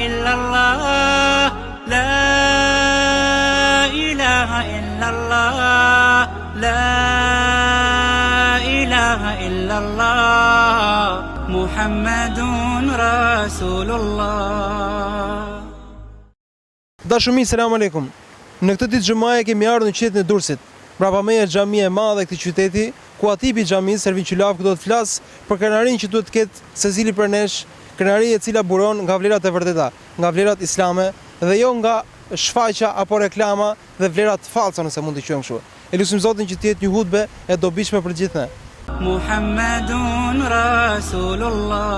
إلا الله لا إله إلا الله لا إله إلا الله محمد رسول الله. Dashumi, selam aleikum. Në këtë ditë xhumaje kemi ardhur në qytetin e Durrësit. Brapa meje xhamia e madhe e këtij qyteti, ku atipi i xhamisë Servin Qylaf do të flas për krenarinë që duhet të ketë secili për nesh, krenari e cila buron nga vlerat e vërteta, nga vlerat islame dhe jo nga shfaqja apo reklama dhe vlerat falsa, nëse mund të quajmë kështu. Elusim Zotin që të jetë një hutbe e dobishme për gjithë ne. Muhammedun Rasulullah.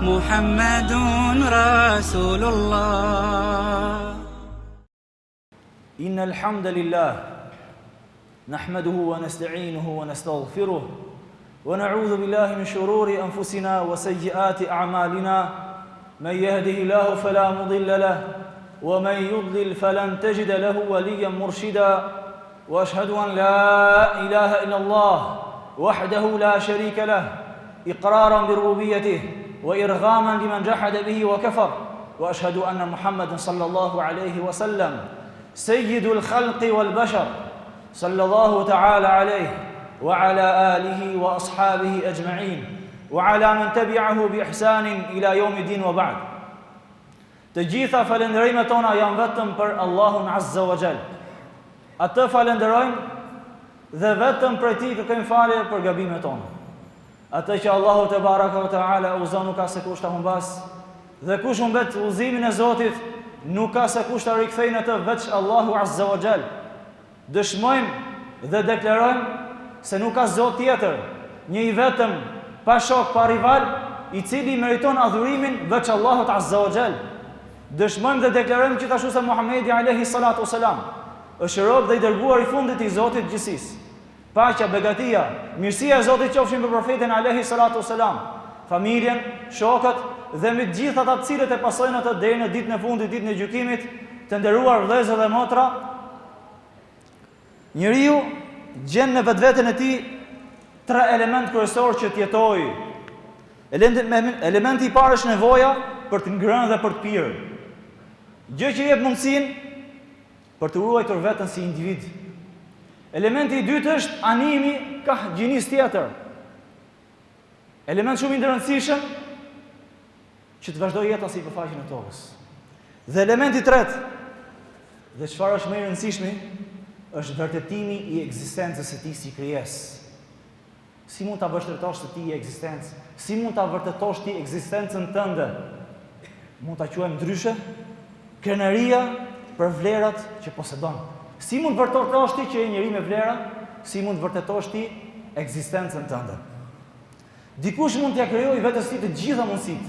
محمد رسول الله. إن الحمد لله نحمده ونستعينه ونستغفره ونعوذ بالله من شرور أنفسنا وسيئات أعمالنا من يهده الله فلا مضل له ومن يضلل فلن تجد له وليا مرشدا وأشهد أن لا إله إلا الله وحده لا شريك له إقرارا بربوبيته وإرغاما لمن جحد به وكفر وأشهد أن محمدا صلى الله عليه وسلم سيد الخلق والبشر صلى الله تعالى عليه وعلى آله وأصحابه أجمعين وعلى من تبعه بإحسان إلى يوم الدين وبعد. Të gjitha falënderimet tona janë vetëm për Allahun Azza wa Jall. Atë falenderojmë dhe vetëm për Tij kërkojmë falje për gabimet tona. Atë që Allahu te baraka wa taala uzon nuk ka se kush ta humbas dhe kush humbet udhëzimin e Zotit nuk ka se kush ta rikthejnë atë veç Allahu Azza wa Jall. Dëshmojmë dhe deklarojmë se nuk ka Zot tjetër, një i vetëm, pa shok, pa rival, i cili meriton adhurimin veç Allahut Azza wa Jall. Dëshmojmë dhe deklarojmë gjithashtu se Muhamedi alayhi salatu wasalam është rob dhe i dërguar i fundit i Zotit gjithësisë. Paqja, begatia, mirësia e Zotit qofshin për profetin alayhi salatu wasalam, familjen, shokët dhe me gjithë ata të cilët e pasojnë atë deri në ditën e fundit, ditën e gjykimit. Të nderuar vëllezër dhe motra, njeriu gjen në vetveten e tij tre element kryesor që të jetojë. Elementi i parë është nevoja për të ngrënë dhe për të pirë. Gjë që jep mundësinë për të ruajtur veten si individ. Elementi i dytë është animi ka gjinis tjetër. Element shumë i rëndësishëm që të vazhdojë jeta si përfaqen e tokës. Dhe elementi i tretë, dhe çfarë është më i rëndësishmi, është vërtetimi i ekzistencës së tij si krijesë. Si mund ta vërtetosh ti ekzistencë? Si mund ta vërtetosh ti ekzistencën tënde? Mund ta quajmë ndryshe krenaria për vlerat që posedon. Si mund vërtetosh ti që je njeri me vlera? Si mund vërtetosh ti ekzistencën tënde? Dikush mund t'ia krijojë vetes tij të gjitha mundësitë,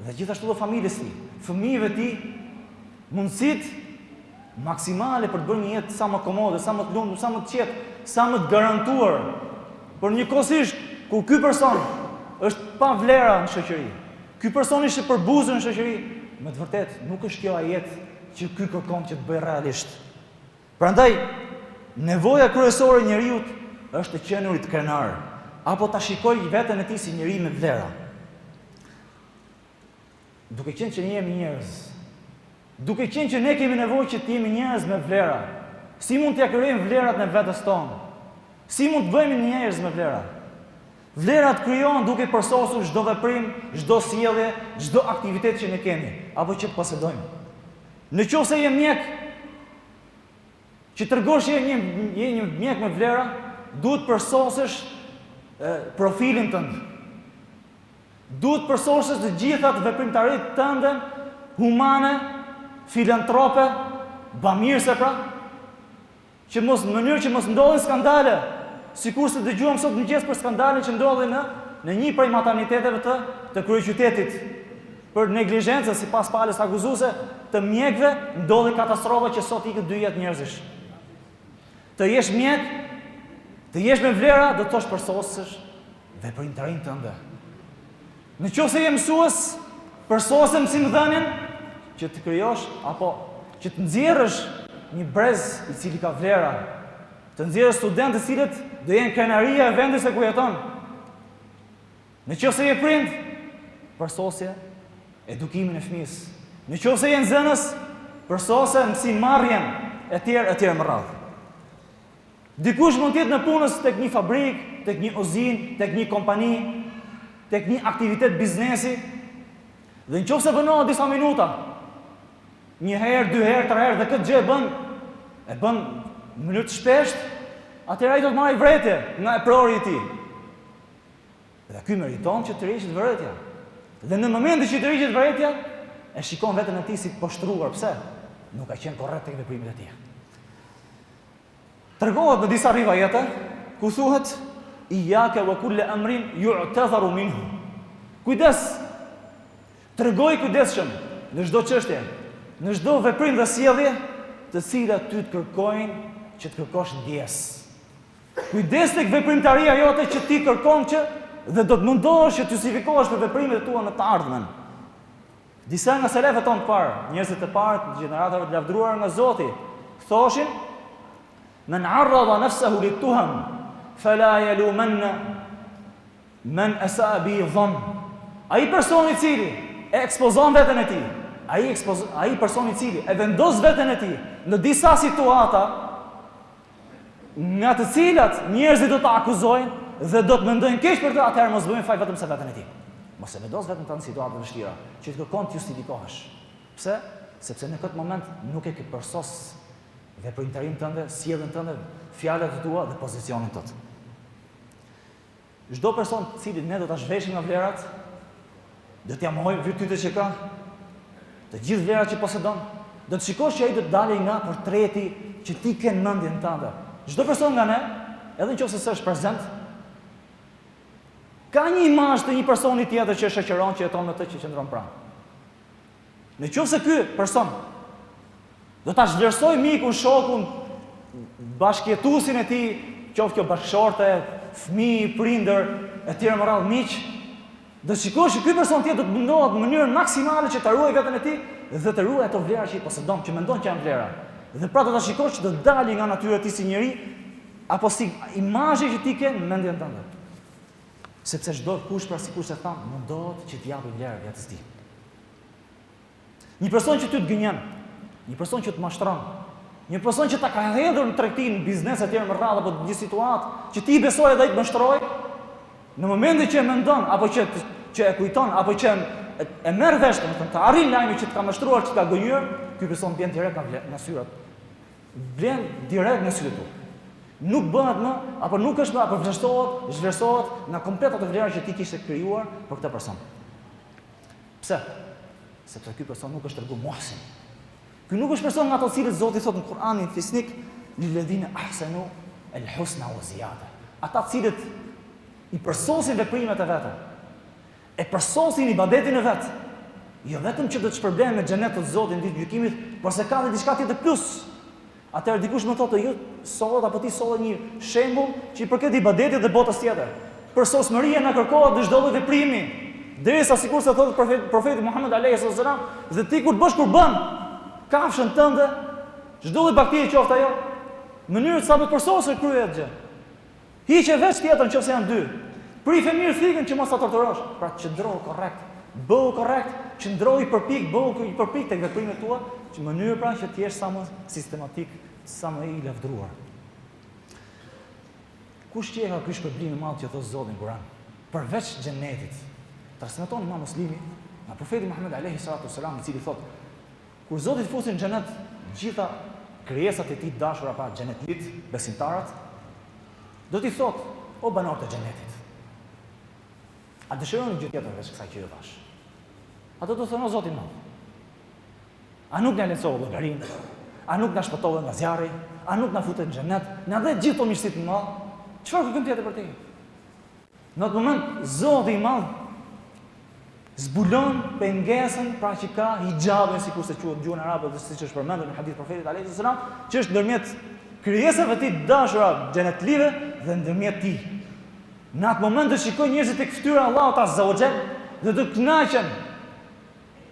dhe gjithashtu dhe familjes tij, fëmijëve tij, mundësitë maksimale për të bërë një jetë sa më komode, sa më të lumtur, sa më të qetë, sa më të garantuar. Por njëkohësisht ku ky person është pa vlera në shoqëri, ky person është përbuzur në shoqëri, me të vërtetë nuk është kjo ajet që ky kërkon që të bëjë realisht. Prandaj, nevoja kryesore e njeriu është të qenurit krenar, apo ta shikojë veten e tij si njeri me vlera. Duke qenë që ne jemi njerëz, duke qenë që ne kemi nevojë që të jemi njerëz me vlera, si mund t'ia krijojmë vlerat në vetes tonë? Si mund të bëjmë njerëz me vlera? Vlerat krijohen duke përsosur çdo veprim, çdo sjellje, çdo aktivitet që ne kemi apo që posedojmë. Nëse je mjek, që tregosh je një mjek me vlera, duhet përsosësh profilin tënd. Duhet përsosësh të gjitha veprimtaritë tënde humane, filantrope, bamirëse pra, që në mënyrë që mos ndodhin skandale, sikurse dëgjuam sot mëngjes për skandalin që ndodhi në një prej materniteteve të kryeqytetit. për neglizhencë sipas palës akuzuese të mjekëve, ndodhi katastrofa që sot ikën 2 jetë njerëzish. Të jesh mjek, të jesh me vlera, do të thosh përsosësh veprimtarinë tënde. Në qoftë se je mësues, përsosë mësimdhënien që të krijosh apo që të nxjerrësh një brez i cili ka vlera, të nxjerrësh studentë të cilët do jenë krenaria e vendit se ku jeton. Në qoftë se je prind, përsosje edukimin e fëmijës. Në qoftë se je nxënës, përsosje mësimmarrjen etj më radhë. Dikush mund të jetë në punës tek një fabrikë, tek një uzinë, tek një kompani, tek një aktivitet biznesi, dhe në qoftë se vënohet disa minuta, 1 herë, 2 herë, 3 herë, dhe këtë gjë e bën në mënyrë të shpeshtë, atëherë ai do të marrë vretje nga e prori i tij. Dhe ky meriton që të rrihet vërejtja. Dhe në momentin që të rrihet vërejtja, e shikon veten e tij si të poshtruar. Pse? Nuk ka qenë korrekt tek veprimet e tij. Tregohet në disa rivajete ku thuhet iyyaka wa kullu amrin yu'tadharu minhu. Kujdes. Tregoj kujdesshëm në çdo çështje, në çdo veprim dhe sjellje, të cilat ty të kërkojnë që të kërkosh ndjes. Kujdes tek veprimtaria jote që ti kërkon që dhe do të mundohesh që të justifikohesh për veprimet tua në të ardhmen. Disa nga selefët tonë të parë, njerëzit e parë të gjeneratave të lavdëruar nga Zoti, thoshin: "Men arrada nafsahu lit-tuham, fala yalumanna man asaa bi dhann." Ai personi i cili e ekspozon veten e tij, ai personi i cili e vendos veten e tij në disa situata nga të cilat njerëzit do ta akuzojnë dhe do të mendojnë keq për të, atëherë mos bëjmë faj vetëm se veten e tij. Mos e vendos vetëm në situata të vështira, që të kërkon të justifikohesh. Pse? Sepse në këtë moment nuk e ke përsos veprimtarinë tënde, sjelljen tënde, fjalët e tua dhe pozicionin tënd. Çdo person i cili ne do ta zhveshim nga vlerat, do t'ja mohojmë virtytet që ka, të gjithë vlerat që posedon, do të shikosh që ai do të dalë nga portreti që ti ke në mendjen tënde. Çdo person nga ne, edhe nëse s'është prezant, ka një imazh të një personi tjetër që shoqëron, që jeton me të, që qëndron pranë. Nëse ky person do ta zhvlerësoj mikun, shokun, bashkëjetuesin e tij, qoftë kjo bashkëshorte, fëmijë, prindër, etj më radh miq, do shikosh që ky person tjetër do të mundohet në mënyrë maksimale që ta ruajë veten e tij dhe të ruajë ato vlera që i posedon, që mendon që janë vlera. Dhe pra do ta shikosh që do dalë nga natyra e tij si njeri apo si imazhi që ti ke në mendjen tënde. Sepse çdo kush, pra sikur se tham, mundohet që të japë vlerë vetes tij. Një person që ty të gënjen, një person që të mashtron, një person që ta ka hedhur në tregti, në biznes etj më radh apo në një situatë që ti besoj edhe ai të mashtroj, në momentin që e mendon apo që e kujton apo që e merr vesh, domethënë të arrin lajmin që të ka mashtruar, që të ka gënjur, ky person vjen direkt nga syrat. Vjen direkt në sytë tu. Nuk bëhet më, apo nuk është më, apo zhvlerësohet nga komplet ato vlera që ti kishe krijuar për këtë person. Pse? Sepse ky person nuk është treguar muhsin. Ky nuk është person nga ato cilët Zoti thotë në Kur'anin fisnik, lilladhina ahsanu al-husna wa ziyada. Ata cilët i përsosin veprimet e veta, e përsosin ibadetin e vet, jo vetëm që do të shpërblen me xhenet të Zotit në ditën e gjykimit, por se ka edhe diçka tjetër plus. Atëherë dikush më thotë, jo, sollet apo ti sollet një shembull që i përket ibadetit dhe botës tjetër. Përsosmëria na kërkohet në çdo lloj veprimi, derisa sikurse thotë profeti Muhammed alayhis salam, dhe ti kur bësh kurban, kafshën tënde, çdo lloj bakteri qoftë ajo, mënyrë sa më të përsosur kryet gjë. Hiqe veç tjetër nëse janë dy. Prifë mirë thikën që mos ta torturosh. Pra qëndro korrekt, bëu korrekt, qëndro i përpik, bëu i përpik tek veprimet tua, në mënyrë pra që të jesh sa më sistematik, sa më i lavdëruar. Kush që ka ky shpërblim i madh që thot Zoti në Kur'an, përveç xhenetit, transmeton Imam Muslimi nga profeti Muhammed alayhi salatu wasalam, i cili thot: kur Zoti të fusin në xhenet gjitha krijesat e tij të dashura pa xhenetit, besimtarët, do t'i thot: o banorët e xhenetit, a dëshironi gjë tjetër veç kësaj që ju thash? Ato do thonë: o Zoti i madh, a nuk na lehtësove llogarinë? A nuk na shpëtove nga zjarri? A nuk na futet në xhenet? Na dhe gjithë to mirësitë të mëdha? Çfarë kërkojmë tjetër për te? Në atë moment Zoti i madh Zbulon pengesën pra që ka hijabin, sikur se quhet gjuhën arabe dhe siç është përmendur në hadith profetit alayhis salam, që është ndërmjet krijesave të tij dashura xhenetlive dhe ndërmjet tij. Në atë moment të shikojnë njerëzit tek fytyra e Allahut azza wa jall dhe të kënaqen.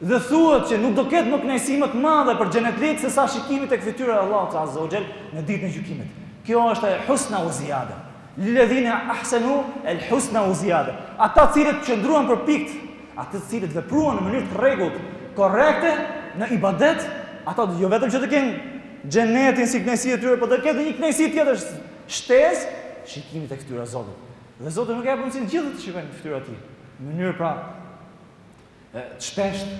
Dhe thuhet që nuk do ketë më kënaqësi më të madhe për xhenetlit se sa shikimi tek fytyra e Allahut azza wa jall në ditën e gjykimit. Kjo është e husna wa ziyada. Lilladhina ahsanu al-husna wa ziyada. Ata cilët qëndruan për pikë, ata të cilët vepruan në mënyrë të rregullt, korrekte në ibadet, ata jo vetëm që të kenë xhenetin si kënaqësi e tyre, por të kenë një kënaqësi tjetër, shtesë, shikimi tek fytyra e Zotit. Dhe Zoti nuk e ka mundësinë gjithë të shikojnë fytyrën e tij në mënyrë pra të shpeshtë.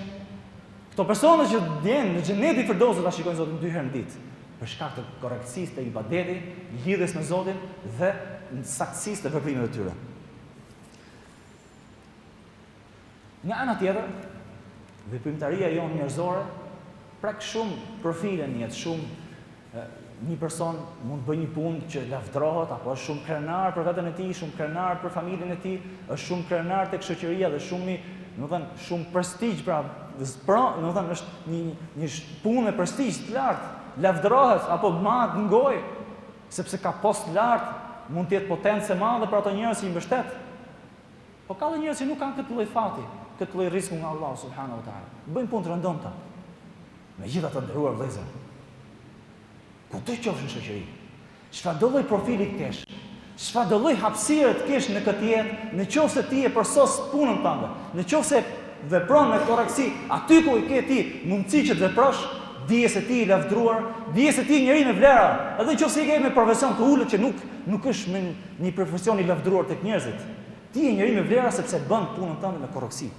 Këto persona që vjen në xhenetin firdausi ta shikojnë Zotin 2 herë në ditë, për shkak të korrektësisë të ibadetit, lidhjes me Zotin dhe në saktësisë të veprimeve të tyre. Nga ana tjetër, veprimtaria jonë njerëzore prek shumë profile në jetë, shumë një person mund të bëjë një punë që lavdrohet, apo është shumë krenar për veten e tij, shumë krenar për familjen e tij, është shumë krenar tek shoqëria dhe shumë prestigj, pra, domethënë është një punë me prestigj të lartë, lavdrohet apo mahet në gojë, sepse ka post të lartë, mund të jetë potencë e madhe për ato njerëz që i mbështet. Po ka dhe njerëz që nuk kanë këtë lloj fati, këtë lloj risku nga Allahu subhanahu wa taala. Bëjnë punë të rëndomta. Megjithatë, nderuar vëllezër, ku të qofsh në shoqëri, çfarëdo lloj profili të kesh, çfarëdo lloj hapësire të kesh në këtë jetë, nëse ti e përsos punën tënde, nëse vepron me korrektësi, aty ku i ke ti mundësi që të veprosh, dije se ti i lavdruar, dije se ti i njeri me vlera, edhe nëse i ke me profesion të ulët që nuk është me një profesion i lavdruar tek njerëzit. Ti je njeri me vlera sepse bën punën tënde me korrektësi.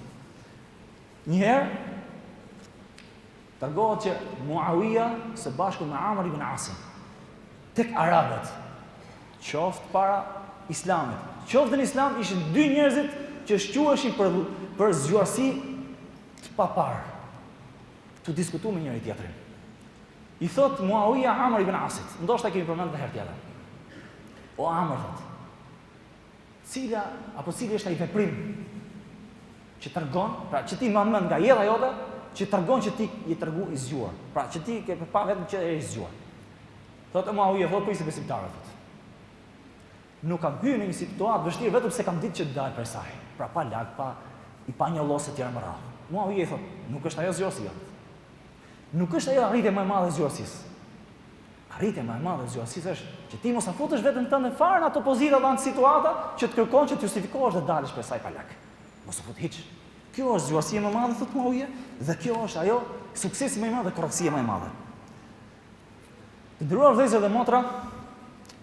Një herë tregohet që Muawija së bashku me Amr ibn Asin tek arabët, qoftë para islamit, qoftë në islam, ishin dy njerëzit që shquheshin për zgjuarsi të papar, të diskutu me njëri tjetrin. I thot Muawija Amr ibn Asit, ndoshta kemi përmendur edhe herë tjetër. O Amr, thot, cili është ai veprim që tregon, pra që ti më mend nga jeta jote, që tregon që ti je tregu i zgjuar. Pra që ti ke pa vetëm që je i zgjuar. Thotë Muawija, thot prisë besimtarët, thot. Nuk kam hyrë në një situatë vështirë vetëm se kam ditë që të dal prej saj. Pra pa lag, i pa një llose të tjera më radh. Muawija thot, nuk është ajo zgjuarsia. Nuk është ajo arritja më e madhe e zgjuarsisë. Arritja më e madhe e zgjuarsisë është që ti mos sa futesh veten tënde fare në ato pozita dhe në situata që të kërkon që të justifikohesh dhe dalësh prej saj pa lag. Mos u fut hiç. Kjo është zgjuarsia më e madhe, thot Muawija, dhe kjo është ajo suksesi më i madh dhe korrektësia më e madhe. Të nderuar vëllezër dhe motra,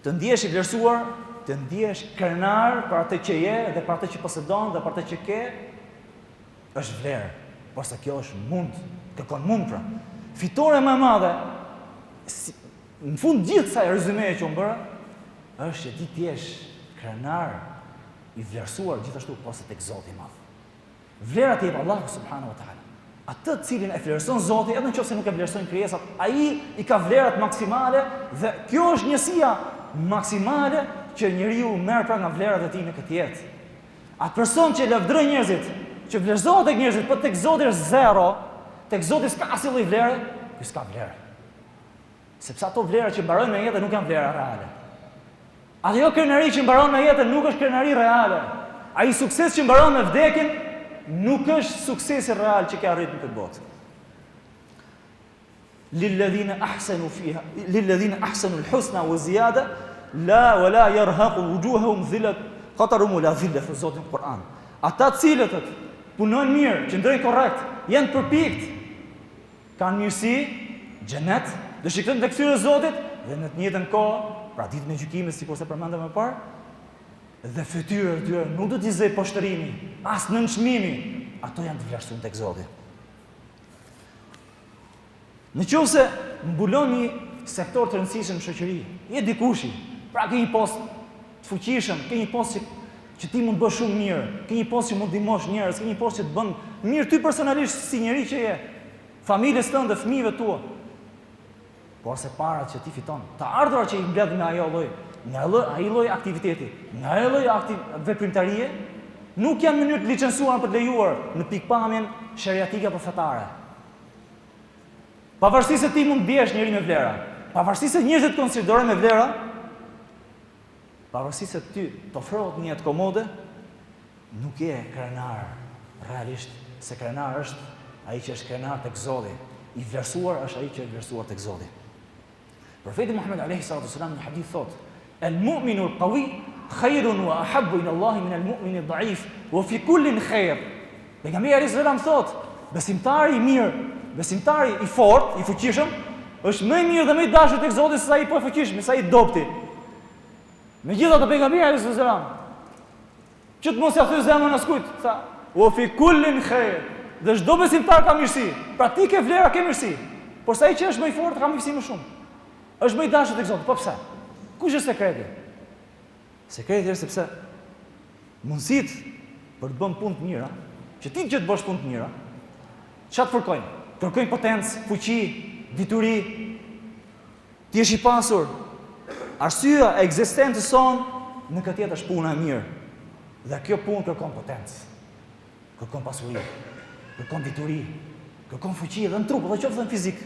të ndihesh i vlerësuar, të ndihesh krenar për atë që je dhe për atë që posedon dhe për atë që ke, është vlerë, por se kjo është mund, kërkon mund pra. Fitore më e madhe, në fund gjithë kësaj rezumeje që unë bëra, është që ti jesh krenar i vlerësuar gjithashtu posa tek Zoti i Madh. Vlera të jep Allahu subhanahu wa taala. Atë cilin e vlerëson Zoti, edhe nëse nuk e vlerësojnë krijesat, ai i ka vlerat maksimale dhe kjo është njësia maksimale që njeriu merr pra nga vlerat e tij në këtë jetë. Atë person që lavdron njerëzit, që vlerësohet tek njerëzit, por tek Zoti është zero, tek Zoti s'ka asnjë lloj vlere, ky s'ka vlerë. Sepse ato vlera që mbarojnë me jetën nuk janë vlera reale. Ajo krenari që mbaron me jetën nuk është krenari reale. Ai sukses që mbaron me vdekjen nuk është suksesi real që ke arritur në këtë botë. Lilladhina ahsanu al-husna wa ziyada la wala yarhaqu wujuhahum dhillat qatarun la dhilla fi Zotin Kur'an. Ata të cilët punojnë mirë, qëndrojnë korrekt, janë përpikt, kanë mirësi, xhenet, do shikojnë tek fytyra e Zotit dhe në të njëjtën kohë, pra ditën e gjykimit sikur se përmendëm më parë, dhe fytyra e tyre nuk do t'i zëj poshtërimi, as nënçmimi, ato janë të vlerësuar tek Zoti. Nëse mbulon një sektor të rëndësishëm në shoqëri, je dikushi, pra ke një post të fuqishëm, ke një post që ti mund të bësh shumë mirë, ke një post që mund të ndihmosh njerëz, ke një post që të bën mirë ty personalisht si njeri që je, familjes tënde, fëmijëve tua. Por se parat që ti fiton, të ardhurat që i mbledh nga ajo lloj, nga ai lloj aktiviteti, nga ai lloj veprimtarie, nuk janë mënyrë të licencuara për të lejuar në pikpamjen sheriatike apo fetare. Pavarësisht se ti mund biesh njëri me vlera, pavarësisht se njerëzit konsiderojnë me vlera, pavarësisht se ty të ofrohet një jetë komode, nuk je krenar realisht, se krenar është ai që është krenar tek Zoti, i vlerësuar është ai që është vlerësuar tek Zoti. Profeti Muhammed alayhi salatu wasalam në hadith thot: "El-mu'minu al-qawi khairun wa ahabbu ila Allah min al-mu'min ad-da'if wa fi kullin khair." Pejgamberi alayhi salam thot, besimtari i mirë, besimtari i fortë, i fuqishëm, është më i mirë dhe më i dashur tek Zoti se sa i pa fuqishëm, sa i dobti. Megjithatë pejgamberi alayhi salam, që të mos ia thyë zemrën askujt, tha: "Wa fi kullin khair." Dhe çdo besimtar ka mirësi. Pra ti ke vlera, ke mirësi. Por sa ai që është më i fortë ka mirësi më shumë. Është më i dashur tek Zoti. Po pse? Kush është sekreti? Sekreti është sepse mundësitë për të bën punë të mira, që ti që të bësh punë të mira, çfarë kërkojnë? Kërkojnë potencë, fuqi, dituri. Ti je i pasur. Arsyeja e ekzistencës sonë në këtë jetë është puna e mirë. Dhe kjo punë kërkon potencë. Kërkon pasuri, kërkon dituri, kërkon fuqi edhe në trup, edhe qoftë në fizik.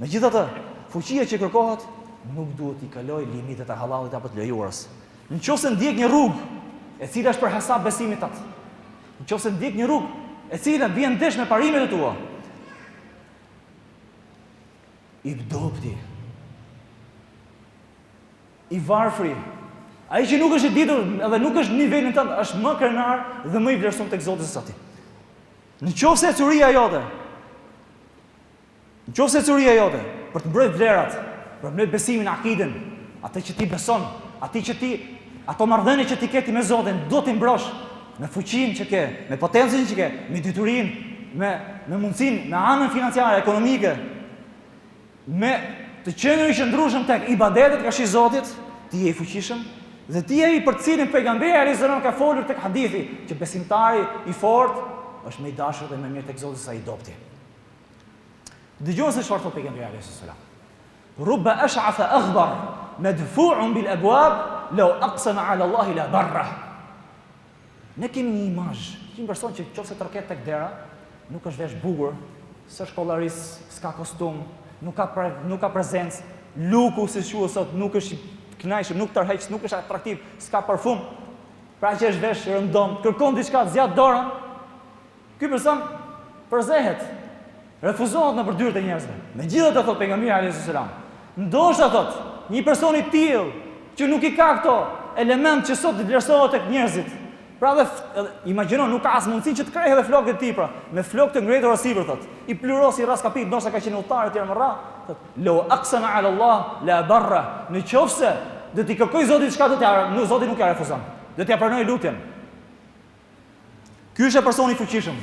Megjithatë, fuqia që kërkohet nuk duhet t'i kaloj limitet e halallit apo të lejuarës. Nëse ndjek një rrugë e cila është për hesab besimit tat, nëse ndjek një rrugë e cila vjen ndesh me parimet e tua, i dobti, i varfri, ai që nuk është i ditur edhe nuk është në nivelin tënd, është më krenar dhe më i vlerësuar tek Zoti se sa ti. Nëse curia jote, për të mbrojtur vlerat, për të mbrojtur besimin, akiden, atë që ti beson, ato marrëdhënie që ti ke me Zotin, do t'i mbrosh me fuqinë që ke, me potencën që ke, me diturinë, me mundësinë, me anën financiare, ekonomike, me të qenë i qëndrueshëm tek ibadetet ka shi Zotit, ti je i fuqishëm dhe ti je i për cilin pejgamberi alayhis salam ka folur tek hadithi që besimtari i fortë është më i dashur dhe më mirë tek Zoti se sa i dobti. Dëgjoni se çfarë thot pejgamberi alayhis salam. Rubba ash'atha aghbar madfu'un bil abwab law aqsama 'ala Allah la barra. Ne kemi një imazh, një person që nëse tërket tek dera, nuk është vesh bukur, s'është kollaris, s'ka kostum, nuk ka prezencë, luku si thua sot, nuk është i kënaqshëm, nuk tërheq, nuk është atraktiv, s'ka parfum. Pra që është vesh rëndom, kërkon diçka zjat dorën, ky person përzehet, refuzohet në përdyrat e njerëzve. Megjithatë thot pejgamberi alayhis salam, ndoshta thot, një person i tillë që nuk i ka këto element që sot vlerësohet tek njerëzit. Pra dhe imagjino, nuk ka as mundësi që të krejë edhe flokët e tij, pra, me flokë të ngretura sipër thot. I plyrosi raskapit, ndoshta ka qenë udhëtar etj më radh, thot, "Law aqsama 'ala Allah la barra." Nëse do t'i kërkoj Zotit çka Zoti nuk ja refuzon. Do t'ia pranoj lutjen. Ky është personi i fuqishëm.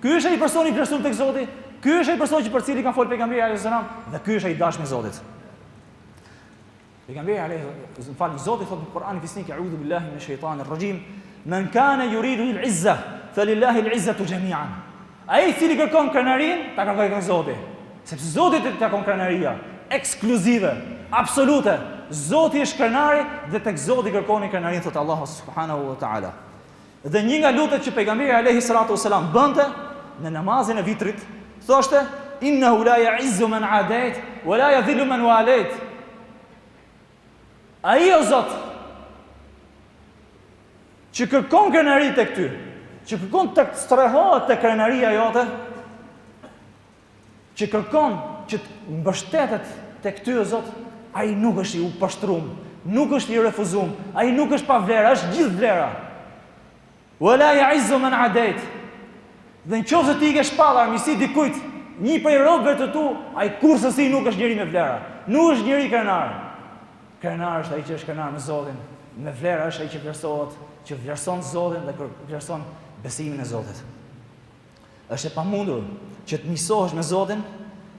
Ky është ai personi i vlerësuar tek Zoti. Ky është ai person që për cilin ka fol pejgamberi alayhis salam dhe ky është ai dashur me Zotit. Pejgamberi alayhis salam Zoti thot në Kur'an fisnik a'udhu billahi minash shaitanir rajim, "Man kana yuridu al-'izza falillahi al-'izzatu jami'an." Ai i cili kërkon krenarin, ta kërkoj tek Zoti. Sepse Zoti të takon krenaria ekskluzive, absolute. Zoti është krenari dhe tek Zoti kërkoni krenarin, thot Allahu subhanahu wa ta'ala. Dhe një nga lutjet që pejgamberi alayhi salatu wasalam bënte në namazin e vitrit, thoshte: "Innahu la ya'izzu man 'adayt wa la yadhillu man walayt." Ai o Zot që kërkon krenari tek ty, që kërkon të strehohet tek krenaria jote, që kërkon që të mbështetet tek ty o Zot, ai nuk është i pashtrum, nuk është i refuzum, ai nuk është pa vlera, është gjithë vlera. Wala ya'izzu man 'adayt. Dhe nëse ti ke shpallë armiqësi dikujt, një prej robëve të tu, ai kurrësi nuk është njëri me vlera, nuk është njëri krenar. Krenar është ai që është krenar me Zotin, me vlera është ai që vlerësohet, që vlerëson Zotin dhe vlerëson besimin e Zotit. Është e pamundur që të misohesh me Zotin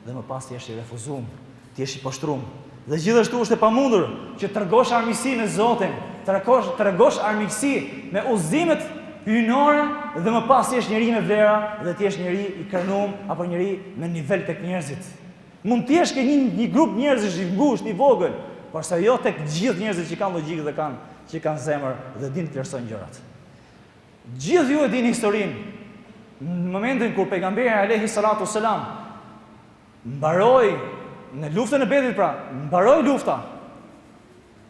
dhe më pas ti jesh i refuzuar, ti jesh i poshtruar. Dhe gjithashtu është e pamundur që të tregosh armiqësi me Zotin, të tregosh armiqësi me udhëzimet hyjnore dhe më pas jesh njëri me vlera dhe ti jesh njëri i krenuar apo njëri me nivel tek njerëzit. Mund të jesh ke një grup njerëzish i ngushtë, i vogël, por sa jo tek gjithë njerëzit që kanë logjikë dhe që kanë zemër dhe dinë të vlerësojnë gjërat. Gjithë ju e dini historinë. Në momentin kur pejgamberi alayhi salatu selam mbaroi në luftën e Bedrit, pra, mbaroi lufta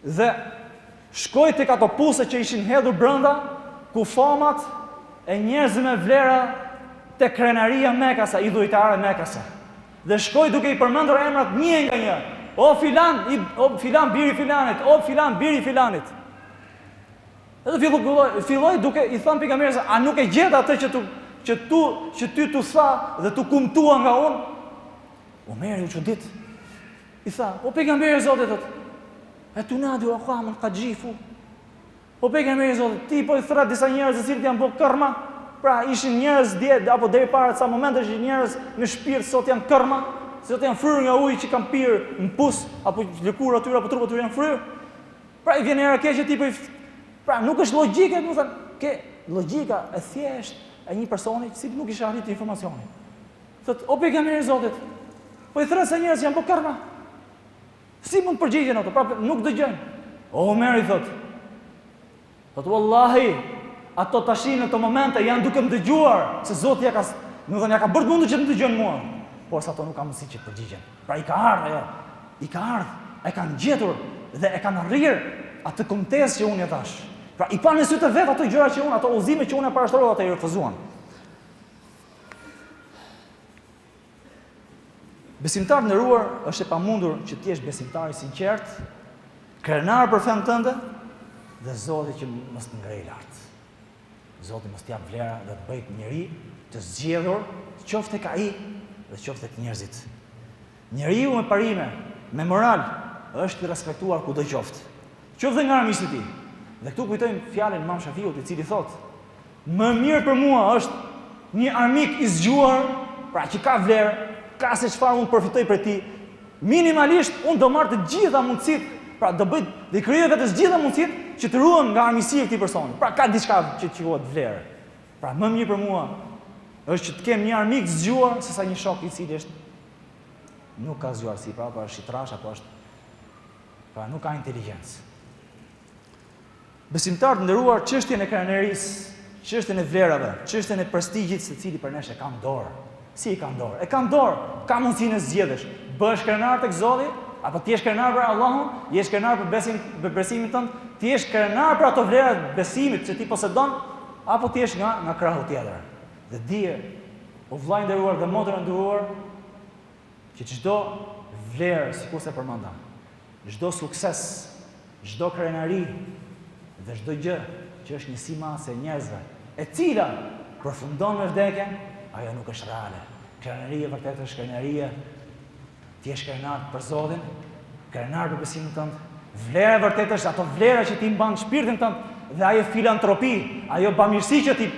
dhe shkoi tek ato puse që ishin hedhur brenda, ku famat e njerëzve me vlera tek krenaria Mekasa, i dhujtarë Mekasa. Dhe shkoi duke i përmendur emrat një nga një. O filan biri filanit, o filan biri filanit. Edhe filloi duke i thënë pejgamberit, a nuk e gjet atë që ty tu tha dhe tu kumtua nga unë? Omeri u çudit. I tha, o pejgamberi i Zotit, e tu nadi aqamun qad jifu. O pejgamberi i Zotit, ti po i thra disa njerëz të cilët janë bërë kërma. Pra ishin njerëz dje apo deri para ca momente ishin njerëz me shpirt, sot janë kërma, sot janë fryrë nga uji që kanë pirë në pus apo lëkurë aty apo trupat aty janë fryrë. Pra i vjen era keq ti po i pra nuk është logjike, do të thënë, ke logjika e thjesht e një personi që nuk i arriti informacionin. Thot, o pejgamberi i Zotit, po i thra se njerëz janë bërë kërma. Si mund përgjigjen ato? Pra nuk dëgjojnë. O Omeri thot, wallahi, ato tashin në të momente janë duke më dëgjuar se Zoti ja ka bërë të mundur që të më dëgjojnë mua. Por sa ato nuk kanë mundësi që të përgjigjen. Pra i ka ardhur, i ka ardhur, e kanë gjetur dhe e kanë arrir atë kontestë që unë e thash. Pra i kanë në sy të vet ato gjëra që unë, ato udhëzime që unë e parashtrova, ata i refuzuan. Besimtar nderuar, është e pamundur që të jesh besimtar i sinqert, krenar për fen tënde dhe Zoti që mos të ngrej lart. Zoti mos t'jap vlera dhe të bëjt njeri të zgjedhur, qoftë tek ai dhe qoftë tek njerëzit. Njeriu me parime, me moral, është i respektuar kudo qoftë. Qoftë nga armiqtë e tij. Dhe këtu kujtojmë fjalën e Imam Shafiut, i cili thotë: "Më mirë për mua është një armik i zgjuar, pra që ka vlerë, ka se çfarë unë përfitoj prej tij. Minimalisht unë do marr të gjitha mundësitë, pra do bëj dhe krijoj vetë të gjitha mundësitë që të ruhem nga armiqësia e këtij personi. Pra ka diçka që quhet vlerë. Pra më mirë për mua është që të kem një armik të zgjuar sesa një shok i cili është nuk ka zgjuarsi, pra është i trash apo është pra nuk ka inteligjencë." Besimtarët nderuar, çështjen e krenarisë, çështjen e vlerave, çështjen e prestigjit se cili për nesh e kanë dorë. Si e kanë dorë? E kanë dorë, ka mundësinë e zgjedhësh. Bëhesh krenar tek Zoti, apo ti je krenar për Allahun, je krenar për besimin tënd, ti je krenar për ato vlera të besimit që ti posedon, apo ti je nga krahu tjetër. Dhe dije, o vllai nderuar dhe motër nderuar, që çdo vlerë, sikur se përmenda, çdo sukses, çdo krenari dhe çdo gjë që është një simase e njerëzve, e cila përfundon me vdekjen, ajo nuk është reale. Krenaria vërtet është krenaria. Ti je krenar për Zotin, krenar për besimin tënd. Vlera vërtet është ato vlera që ti mban shpirtin tënd dhe ajo filantropi, ajo bamirësi që ti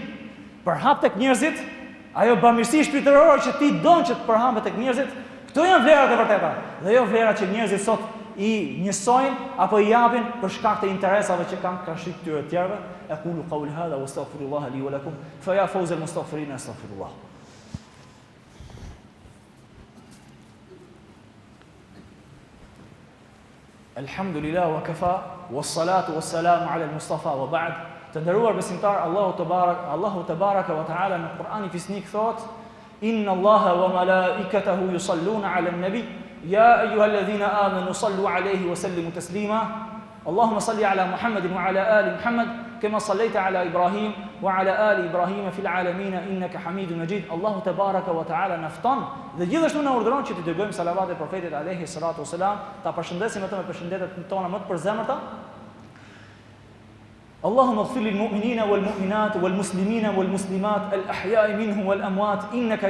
përhap tek njerëzit, ajo bamirësi shpirtërore që ti don që të përhapet tek njerëzit. Këto janë vlerat e vërteta. Dhe jo vlerat që njerëzit sot i njësojnë apo i japin për shkak të interesave që kanë kashik këtyre të tjerëve. Aqulu qawli hadha wastaghfirullaha li wa lakum fa ya fawza al-mustaghfirin astaghfirullah. Alhamdulillah wa kafa wassalatu wassalamu ala al-Mustafa wa ba'd. Të nderuar besimtar, Allahu tebaraka wa taala në Kur'ani fisnik thot: Inna Allaha wa malaikatahu yusalluna ala an-nabi ya ayyuhalladhina amanu sallu alayhi wa sallimu taslima. Allahumma salli ala Muhammadin wa ala ali Muhammad kama sallaita ala Ibrahim wa ala ali Ibrahim fil alamin innaka Hamidun Majid. Allahu tebaraka wa taala na fton dhe gjithashtu na urdhëron që të dërgojmë salavat e profetit alayhi salatu wasalam, ta përshëndesim atë me përshëndetjet tona më të përzemërta. اللهم اغفر للمؤمنين والمؤمنات والمسلمين والمسلمات الأحياء منهم والأموات إنك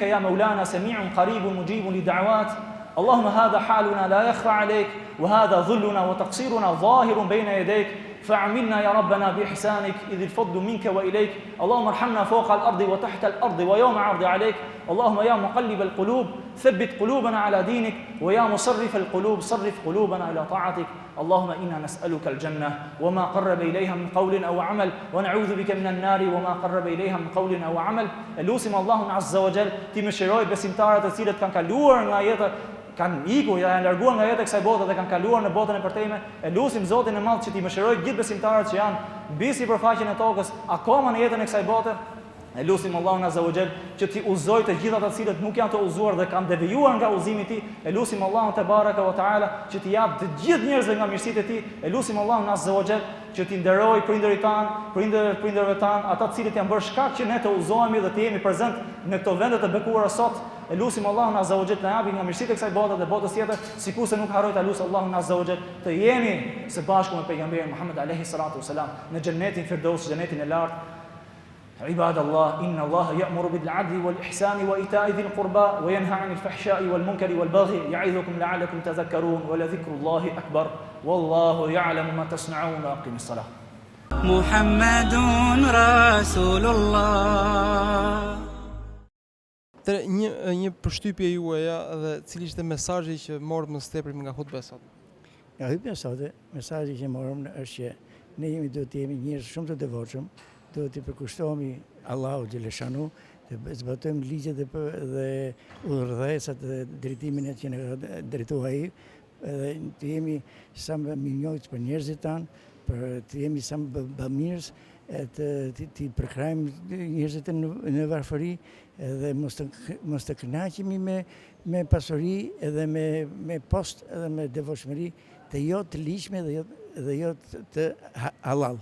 يا مولانا سميع قريب مجيب لدعوات. اللهم هذا حالنا لا يخفى عليك وهذا ظلنا وتقصيرنا ظاهر بين يديك فعملنا يا ربنا بإحسانك إذ الفضل منك وإليك. اللهم ارحمنا فوق الأرض وتحت الأرض ويوم عرض عليك. اللهم يا مقلب القلوب ثبت قلوبنا على دينك ويا مصرف القلوب صرف قلوبنا إلى طاعتك. اللهم إنا نسألك الجنة وما قرب إليها من قول أو عمل ونعوذ بك من النار وما قرب إليها من قول أو عمل. Lutim Allahun Azza wa Jall ti më shiroj besimtarët e cilët kanë kaluar nga jeta kanë ikur, janë larguar nga jeta e kësaj bote dhe kanë kaluar në botën e përtejme. E lutim Zotin e Madh që t'i mëshirojë gjithë besimtarët që janë mbi sipërfaqen e tokës akoma në jetën e kësaj bote. E lutim Allahun Azza wa Jall që t'i uzoj të gjithat ata cilët nuk janë të uzuar dhe kanë devijuar nga udhëzimi i tij. E lutim Allahun te baraka wa taala që t'i jap të gjithë njerëzve nga mirësitë e tij. E lutim Allahun Azza wa Jall që t'i nderoj prindërit tan, prindërve tan, ata të cilët janë bërë shkak që ne të uzohemi dhe të jemi prezent në këto vende të bekuara sot. E lutim Allahun Azza wa Jall të na japi nga mirësitë e kësaj bote dhe botës tjetër, sikurse nuk harroj ta lutem Allahun Azza wa Jall të jemi së bashku me pejgamberin Muhammed alayhi salatu wasalam në xhenetin Firdaus, xhenetin e lartë. عباد الله إن الله يأمر بالعدل والإحسان وإيتاء ذي القربى وينهى عن الفحشاء والمنكر والبغي يعظكم لعلكم تذكرون ولذكر الله أكبر والله يعلم ما تصنعون وأقم الصلاة. محمد رسول الله. Një përshtypje juaja dhe cili ishte mesazhi që morëm më së tepër nga hutba sot? Nga hutba sot, mesazhi që morëm është që ne duhet të jemi njerëz shumë të devotshëm, duhet të përkushtohemi Allahu Xheleshanu, të zbatojmë ligjet dhe udhërdhesat dhe drejtimin që ne drejtoi ai, dhe të jemi sa më mirënjohës për njerëzit tanë, të jemi sa më bamirës, të përkrajmë njerëzit në varfëri dhe mos të kënaqemi me pasuri edhe me post edhe me devotshmëri të jo të ligjshme dhe jo të halal.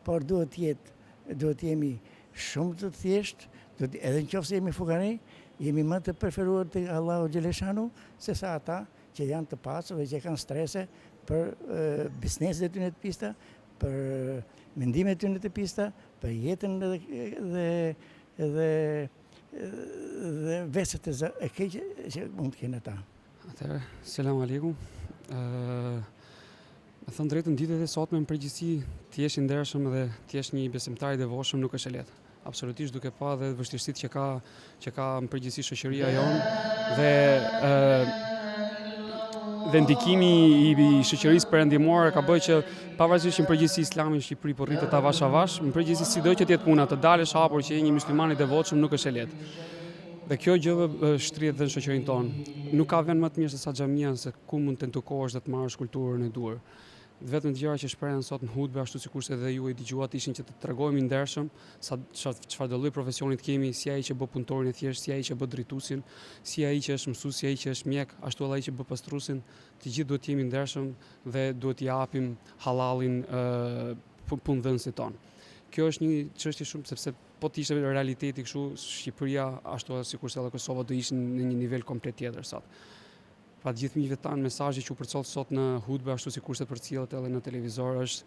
Por duhet jemi shumë të thjesht, edhe nëse jemi fukare, jemi më të preferuar te Allahu Xheleshanu se sa ata që janë të pasur dhe që kanë strese për bizneset e tyre të pista, për mendimet e tyre të pista, për jetën dhe veset e keqe që mund të kenë ata. Atëherë, selam aleikum. Me thënë drejtën, ditët e sotme në përgjithësi të jesh i ndershëm dhe të jesh një besimtar i devotshëm nuk është e lehtë. Absolutisht, duke pa dhe vështirësitë që ka në përgjithësi shoqëria jonë dhe ndikimi i shoqërisë perëndimore ka bëjë që pavarësisht që në përgjithësi Islami në Shqipëri po rritet avash avash, në përgjithësi sido që të jetë puna, të dalësh hapur që je një musliman i devotshëm nuk është e lehtë. Dhe kjo gjë shtrihet dhe në shoqërinë tonë. Nuk ka vend më të mirë se sa xhamia, se ku mund të ndukohesh dhe të marrësh kulturën e duhur. Vetëm të gjëra që shprehen sot në hutbe, ashtu sikurse edhe ju e dëgjuat, ishin që të tregojmë ndershëm çfarë do lloj profesionit kemi, si ai që bë punëtorin e thjeshtë, si ai që bë drejtuesin, si ai që është mësues, si ai që është mjek, ashtu edhe ai që bë pastruesin. Të gjithë duhet të jemi ndershëm dhe duhet t'i japim halallin punëdhënësit tonë. Kjo është një çështje shumë, sepse po të ishte realiteti kështu, Shqipëria ashtu sikurse edhe Kosova do ishin në një nivel komplet tjetër sot. Pa të gjithë miqve tanë, mesazhi që u përcoll sot në hutbe ashtu sikurse përcjellet edhe në televizor është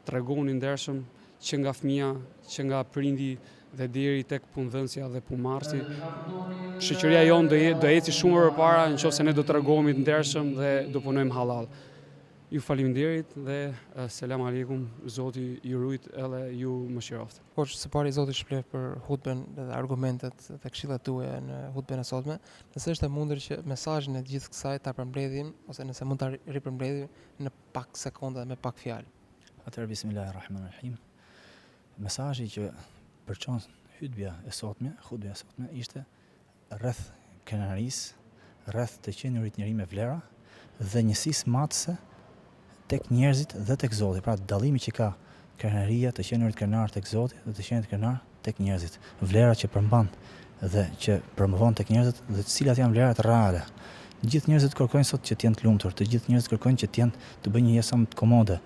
tregoni ndershëm që nga fëmia, që nga prindi dhe deri tek punëdhënësja dhe punëmarrësi. Shoqëria jonë do eci shumë përpara nëse ne do tregohemi të ndershëm dhe do punojmë halal. Ju faleminderit dhe selam aleikum, Zoti ju rujt edhe ju mëshiroft. Por së pari Zoti shpreh për hutben dhe argumentet dhe këshillat tuaja në hutben e sotme, nëse është e mundur që mesazhin e gjithë kësaj ta përmbledhim ose nëse mund ta ripërmbledhim në pak sekonda me pak fjalë. Atëherë bismillahirrahmanirrahim. Mesazhi që përçon hutbja e sotme ishte rreth krenarisë, rreth të qenurit njëri me vlera dhe njësisë matëse tek njerëzit dhe tek Zoti. Pra dallimi që ka krenaria, të qenurit krenar tek Zoti dhe të qenurit krenar tek njerëzit. Vlera që përmban dhe që promovon tek njerëzit dhe cilat janë vlerat reale. Të gjithë njerëzit kërkojnë sot që të jenë të lumtur, të gjithë njerëzit kërkojnë që të bëjnë një jetë sa më të komode.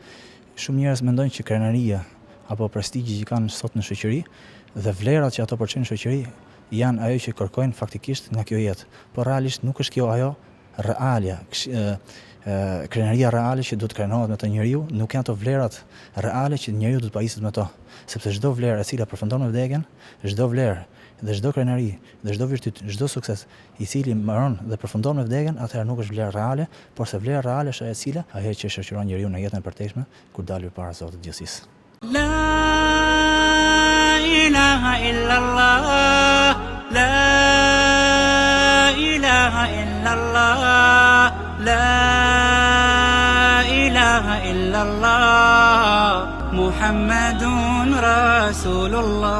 Shumë njerëz mendojnë që krenaria apo prestigji që kanë sot në shoqëri dhe vlerat që ato përçojnë në shoqëri janë ajo që kërkojnë faktikisht nga kjo jetë. Por realisht nuk është kjo ajo realja. Krenaria reale që duhet krenohet me të njeriu, nuk janë ato vlerat reale që njeriu duhet pajitet me to, sepse çdo vlerë e cila përfundon me vdekjen, çdo vlerë dhe çdo krenari dhe çdo virtyt, çdo sukses i cili mbaron dhe përfundon me vdekjen, atëherë nuk është vlerë reale, por se vlera reale është ajo që shoqëron njeriu në jetën e përteshme kur dalë para Zotit të gjithësisë. La ilaha illallah, la ilaha illallah, la ilaha illallah, Muhammadun Rasulullah.